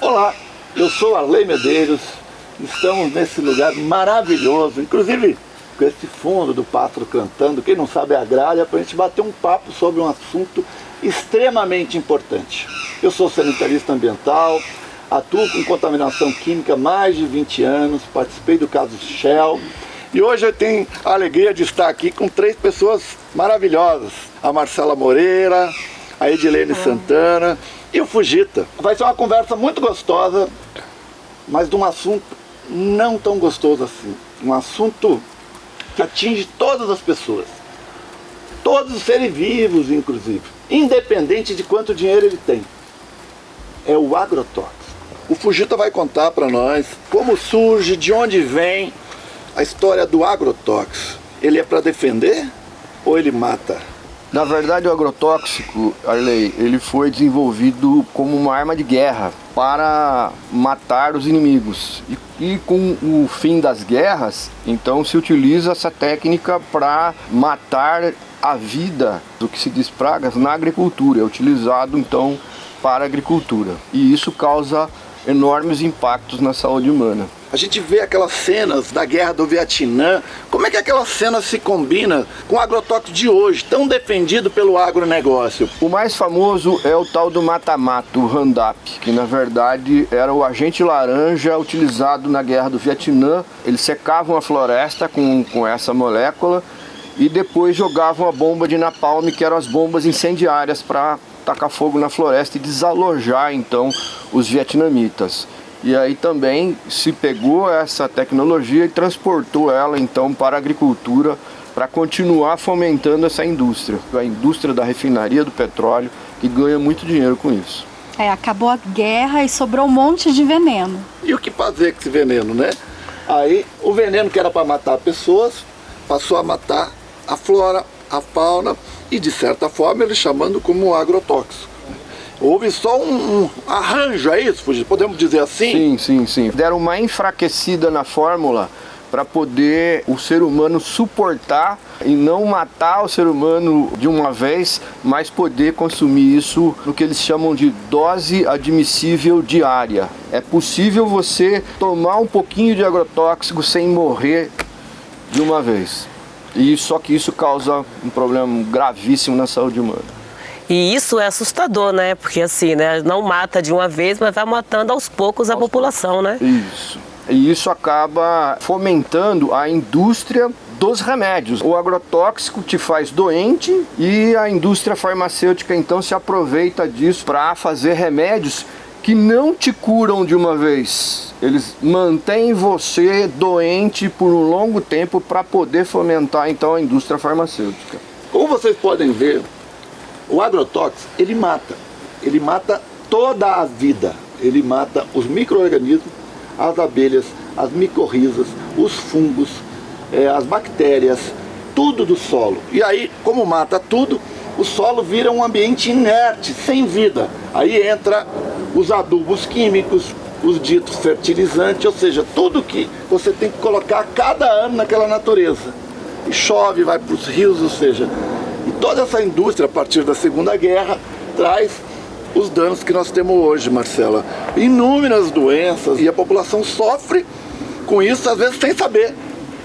Olá, eu sou Arley Medeiros, estamos nesse lugar maravilhoso, inclusive com esse fundo do pássaro cantando, quem não sabe é a gralha, para a gente bater um papo sobre um assunto extremamente importante. Eu sou sanitarista ambiental, atuo com contaminação química há mais de 20 anos, participei do caso Shell e hoje eu tenho a alegria de estar aqui com 3 pessoas maravilhosas, a Marcela Moreira, a Edilene Santana e o Fujita. Vai ser uma conversa muito gostosa, mas de um assunto não tão gostoso assim. Um assunto que atinge todas as pessoas. Todos os seres vivos, inclusive. Independente de quanto dinheiro ele tem. É o agrotóxico. O Fujita vai contar para nós como surge, de onde vem a história do agrotóxico. Ele é para defender ou ele mata? Na verdade, o agrotóxico, Arley, ele foi desenvolvido como uma arma de guerra para matar os inimigos. E com o fim das guerras, então se utiliza essa técnica para matar a vida do que se diz pragas na agricultura. É utilizado então para a agricultura. E isso causa enormes impactos na saúde humana. A gente vê aquelas cenas da guerra do Vietnã, como é que aquela cena se combina com o agrotóxico de hoje, tão defendido pelo agronegócio? O mais famoso é o tal do mata-mato, o Roundup, que na verdade era o agente laranja utilizado na guerra do Vietnã. Eles secavam a floresta com essa molécula e depois jogavam a bomba de napalm, que eram as bombas incendiárias para tacar fogo na floresta e desalojar então os vietnamitas. E aí também se pegou essa tecnologia e transportou ela então para a agricultura para continuar fomentando essa indústria, a indústria da refinaria do petróleo, que ganha muito dinheiro com isso. Acabou a guerra e sobrou um monte de veneno. E o que fazer com esse veneno, né? Aí o veneno que era para matar pessoas passou a matar a flora, a fauna e de certa forma ele chamando como agrotóxico. Houve só um arranjo, é isso, Fujita? Podemos dizer assim? Sim. Deram uma enfraquecida na fórmula para poder o ser humano suportar e não matar o ser humano de uma vez, mas poder consumir isso no que eles chamam de dose admissível diária. É possível você tomar um pouquinho de agrotóxico sem morrer de uma vez. E só que isso causa um problema gravíssimo na saúde humana. E isso é assustador, né? Porque assim, né? Não mata de uma vez, mas vai matando aos poucos a população, né? Isso. E isso acaba fomentando a indústria dos remédios. O agrotóxico te faz doente e a indústria farmacêutica então se aproveita disso para fazer remédios que não te curam de uma vez. Eles mantêm você doente por um longo tempo para poder fomentar então a indústria farmacêutica. Como vocês podem ver, o agrotóxico, ele mata toda a vida, ele mata os micro-organismos, as abelhas, as micorrizas, os fungos, as bactérias, tudo do solo. E aí, como mata tudo, o solo vira um ambiente inerte, sem vida. Aí entra os adubos químicos, os ditos fertilizantes, ou seja, tudo que você tem que colocar cada ano naquela natureza. E chove, vai para os rios, ou seja, e toda essa indústria, a partir da Segunda Guerra, traz os danos que nós temos hoje, Marcela. Inúmeras doenças, e a população sofre com isso, às vezes sem saber.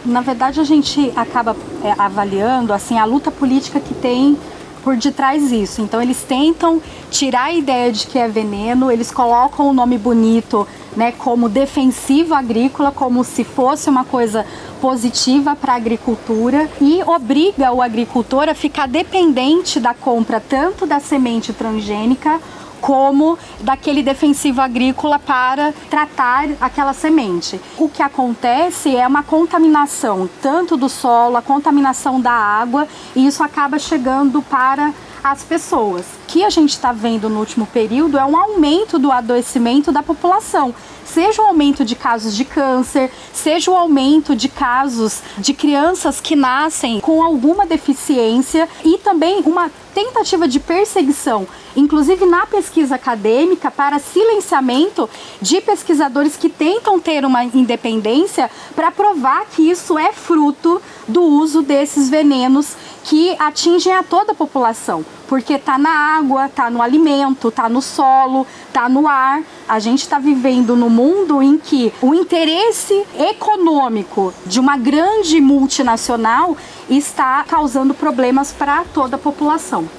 Na verdade, a gente acaba avaliando assim, a luta política que tem por detrás disso. Então, eles tentam tirar a ideia de que é veneno, eles colocam o nome bonito, né, como defensivo agrícola, como se fosse uma coisa positiva para a agricultura, e obriga o agricultor a ficar dependente da compra tanto da semente transgênica como daquele defensivo agrícola para tratar aquela semente. O que acontece é uma contaminação tanto do solo, a contaminação da água, e isso acaba chegando para as pessoas. O que a gente está vendo no último período é um aumento do adoecimento da população, seja o aumento de casos de câncer, seja o aumento de casos de crianças que nascem com alguma deficiência e também uma tentativa de perseguição, inclusive na pesquisa acadêmica, para silenciamento de pesquisadores que tentam ter uma independência para provar que isso é fruto do uso desses venenos que atingem a toda a população, porque está na água, está no alimento, está no solo, está no ar. A gente está vivendo num mundo em que o interesse econômico de uma grande multinacional está causando problemas para toda a população.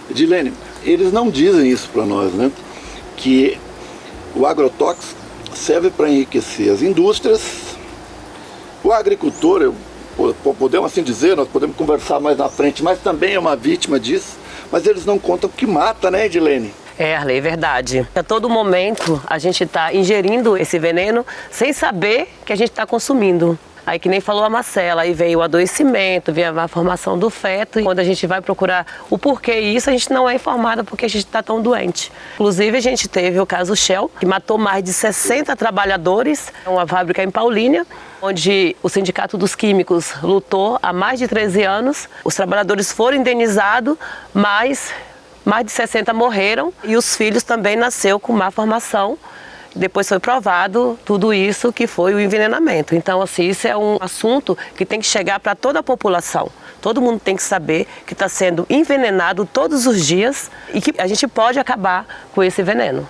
Edilene, eles não dizem isso para nós, né? Que o agrotóxico serve para enriquecer as indústrias, o agricultor, podemos assim dizer, nós podemos conversar mais na frente, mas também é uma vítima disso, mas eles não contam o que mata, né, Edilene? Arley, é verdade. A todo momento a gente está ingerindo esse veneno sem saber que a gente está consumindo. Aí que nem falou a Marcela, aí veio o adoecimento, veio a formação do feto, e quando a gente vai procurar o porquê isso, a gente não é informada porque a gente está tão doente. Inclusive a gente teve o caso Shell, que matou mais de 60 trabalhadores, uma fábrica em Paulínia, onde o Sindicato dos Químicos lutou há mais de 13 anos, os trabalhadores foram indenizados, mas mais de 60 morreram e os filhos também nasceram com má formação. Depois foi provado tudo isso que foi o envenenamento. Então, assim, isso é um assunto que tem que chegar para toda a população. Todo mundo tem que saber que está sendo envenenado todos os dias e que a gente pode acabar com esse veneno.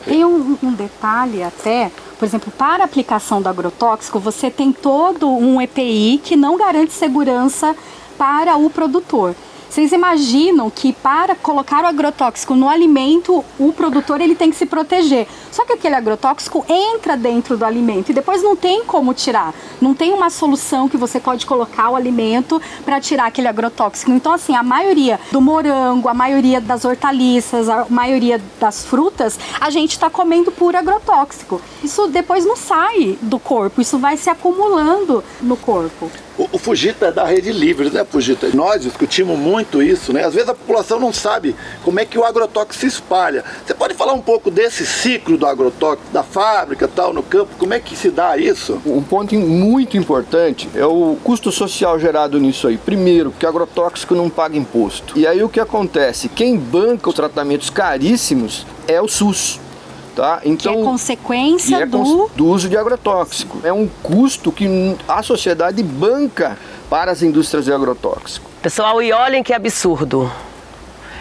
Tem um detalhe até, por exemplo, para a aplicação do agrotóxico, você tem todo um EPI que não garante segurança para o produtor. Vocês imaginam que para colocar o agrotóxico no alimento, o produtor ele tem que se proteger. Só que aquele agrotóxico entra dentro do alimento e depois não tem como tirar. Não tem uma solução que você pode colocar o alimento para tirar aquele agrotóxico. Então, assim, a maioria do morango, a maioria das hortaliças, a maioria das frutas, a gente está comendo puro agrotóxico. Isso depois não sai do corpo, isso vai se acumulando no corpo. O Fujita é da Rede Livre, né, Fujita? Nós discutimos muito isso, né? Às vezes a população não sabe como é que o agrotóxico se espalha. Você pode falar um pouco desse ciclo do agrotóxico, da fábrica, tal, no campo? Como é que se dá isso? Um ponto muito importante é o custo social gerado nisso aí. Primeiro, que o agrotóxico não paga imposto. E aí o que acontece? Quem banca os tratamentos caríssimos é o SUS. Tá? Então, que é consequência do uso de agrotóxico. É um custo que a sociedade banca para as indústrias de agrotóxico. Pessoal, e olhem que absurdo.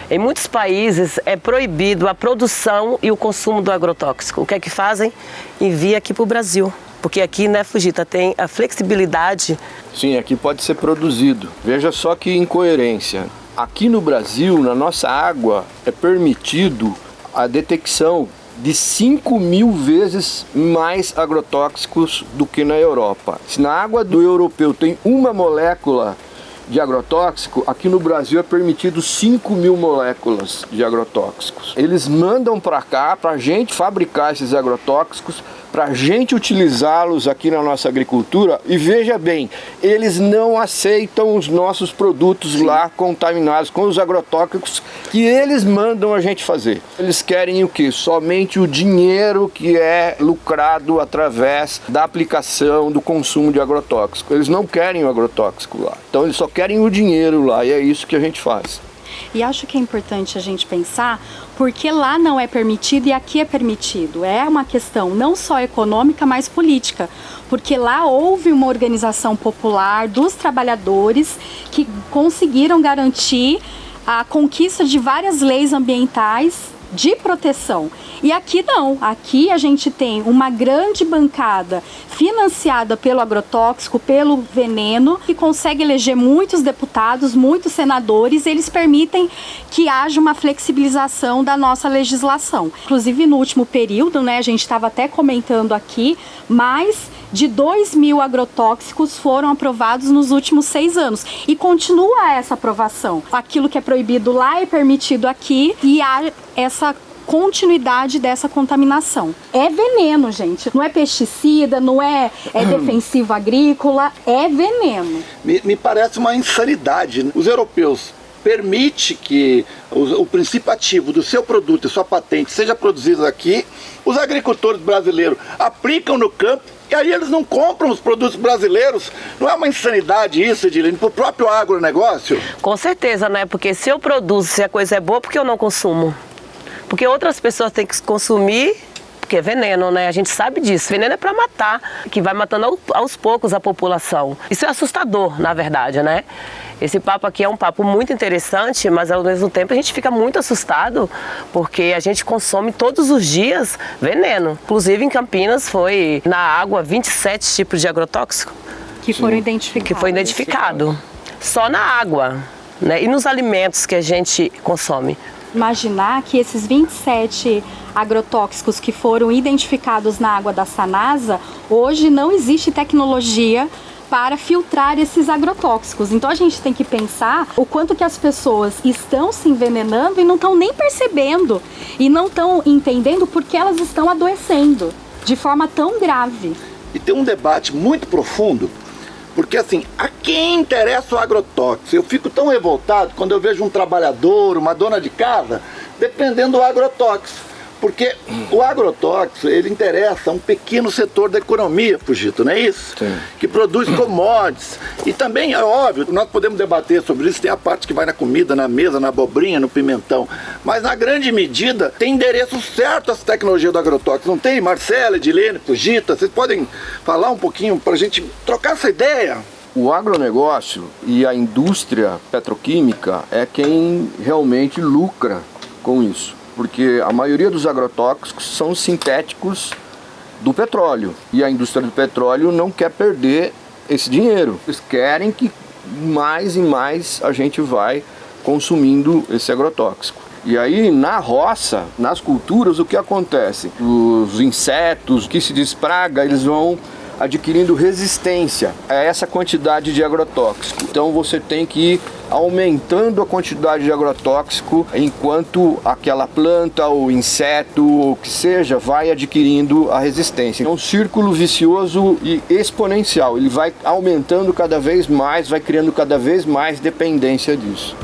Em muitos países é proibido a produção e o consumo do agrotóxico. O que é que fazem? Envia aqui para o Brasil. Porque aqui, né, Fujita, tem a flexibilidade. Sim, aqui pode ser produzido. Veja só que incoerência. Aqui no Brasil, na nossa água, é permitido a detecção de 5.000 vezes mais agrotóxicos do que na Europa. Se na água do europeu tem uma molécula de agrotóxico, aqui no Brasil é permitido 5.000 moléculas de agrotóxicos. Eles mandam para cá para a gente fabricar esses agrotóxicos, para a gente utilizá-los aqui na nossa agricultura. E veja bem, eles não aceitam os nossos produtos lá contaminados com os agrotóxicos que eles mandam a gente fazer. Eles querem o quê? Somente o dinheiro que é lucrado através da aplicação do consumo de agrotóxico. Eles não querem o agrotóxico lá. Então eles só querem o dinheiro lá e é isso que a gente faz. E acho que é importante a gente pensar porque lá não é permitido e aqui é permitido. É uma questão não só econômica, mas política. Porque lá houve uma organização popular dos trabalhadores que conseguiram garantir a conquista de várias leis ambientais de proteção. E aqui não, aqui a gente tem uma grande bancada financiada pelo agrotóxico, pelo veneno, que consegue eleger muitos deputados, muitos senadores, e eles permitem que haja uma flexibilização da nossa legislação. Inclusive no último período, né, a gente estava até comentando aqui, mais de 2.000 agrotóxicos foram aprovados nos últimos 6 anos. E continua essa aprovação. Aquilo que é proibido lá é permitido aqui e há essa continuidade dessa contaminação. É veneno, gente. Não é pesticida, não é defensivo agrícola, é veneno. Me parece uma insanidade. Os europeus permite que o princípio ativo do seu produto e sua patente seja produzido aqui, os agricultores brasileiros aplicam no campo e aí eles não compram os produtos brasileiros. Não é uma insanidade isso, Edilene, para o próprio agronegócio? Com certeza, né? Porque se eu produzo, se a coisa é boa, por que eu não consumo? Porque outras pessoas têm que consumir, porque é veneno, né? A gente sabe disso. Veneno é para matar, que vai matando aos poucos a população. Isso é assustador, na verdade, né? Esse papo aqui é um papo muito interessante, mas ao mesmo tempo a gente fica muito assustado porque a gente consome todos os dias veneno. Inclusive em Campinas foi na água 27 tipos de agrotóxico Que foram identificados. que foi identificado. Só na água, né? E nos alimentos que a gente consome. Imaginar que esses 27 agrotóxicos que foram identificados na água da Sanasa, hoje não existe tecnologia para filtrar esses agrotóxicos. Então a gente tem que pensar o quanto que as pessoas estão se envenenando e não estão nem percebendo e não estão entendendo por que elas estão adoecendo de forma tão grave. E tem um debate muito profundo, porque assim, a quem interessa o agrotóxico? Eu fico tão revoltado quando eu vejo um trabalhador, uma dona de casa, dependendo do agrotóxico. Porque o agrotóxico, ele interessa a um pequeno setor da economia, Fugito, não é isso? Sim. Que produz commodities. E também, é óbvio, nós podemos debater sobre isso, tem a parte que vai na comida, na mesa, na abobrinha, no pimentão. Mas, na grande medida, tem endereço certo essa tecnologia do agrotóxico. Não tem? Marcela, Edilene, Fugita, vocês podem falar um pouquinho para a gente trocar essa ideia? O agronegócio e a indústria petroquímica é quem realmente lucra com isso. Porque a maioria dos agrotóxicos são sintéticos do petróleo. E a indústria do petróleo não quer perder esse dinheiro. Eles querem que mais e mais a gente vai consumindo esse agrotóxico. E aí na roça, nas culturas, o que acontece? Os insetos que se despraga, eles vão adquirindo resistência a essa quantidade de agrotóxico. Então você tem que ir aumentando a quantidade de agrotóxico enquanto aquela planta ou inseto ou o que seja vai adquirindo a resistência. É um círculo vicioso e exponencial. Ele vai aumentando cada vez mais, vai criando cada vez mais dependência disso.